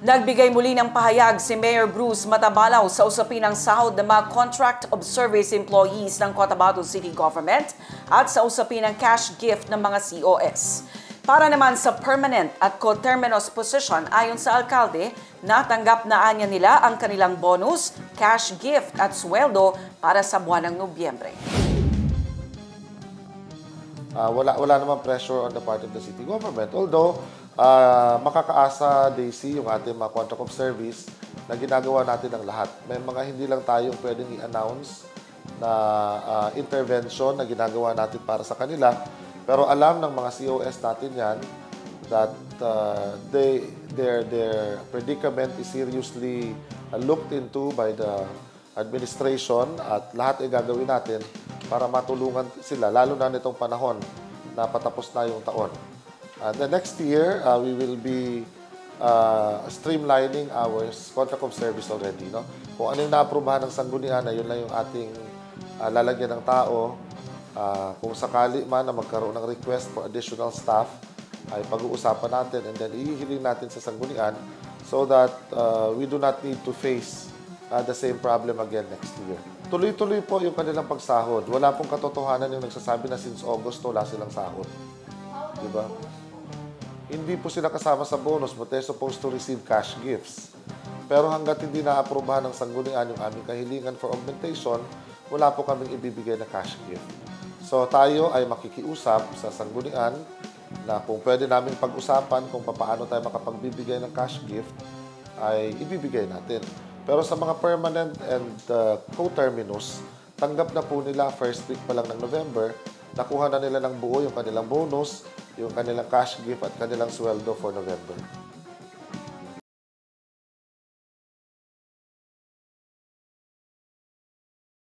Nagbigay muli ng pahayag si Mayor Bruce Matabalaw sa usapin ng sahod ng mga contract of service employees ng Cotabato City Government at sa usapin ng cash gift ng mga COS. Para naman sa permanent at coterminous position ayon sa alkalde, natanggap na anya nila ang kanilang bonus, cash gift at sweldo para sa buwan ng Nobyembre. Wala namang pressure on the part of the city government. Although, makakaasa, Daisy, yung ating mga contract of service na ginagawa natin ang lahat. May mga hindi lang tayong pwedeng i-announce na intervention na ginagawa natin para sa kanila. Pero alam ng mga COS natin yan that their predicament is seriously looked into by the administration at lahat ay gagawin natin para matulungan sila, lalo na nitong panahon na patapos na yung taon. The next year, we will be streamlining our contract of service already. No? Kung ano yung naaprubahan ng sanggunian, yun lang yung ating lalagyan ng tao. Kung sakali man na magkaroon ng request for additional staff, ay pag-uusapan natin and then ihihiling natin sa sanggunian so that we do not need to face the same problem again next year. Tuloy-tuloy po yung kanilang pagsahod. Wala pong katotohanan yung nagsasabi na since August wala silang sahod. Diba? Hindi po sila kasama sa bonus but they're supposed to receive cash gifts. Pero hanggat hindi na-aprobahan ng sanggunian yung aming kahilingan for augmentation, wala po kaming ibibigay na cash gift. So tayo ay makikiusap sa sanggunian na kung pwede namin pag-usapan kung paano tayo makapagbibigay ng cash gift, ay ibibigay natin. Pero sa mga permanent and co-terminus, tanggap na po nila first week pa lang ng November, nakuha na nila ng buo yung kanilang bonus, yung kanilang cash gift at kanilang sweldo for November.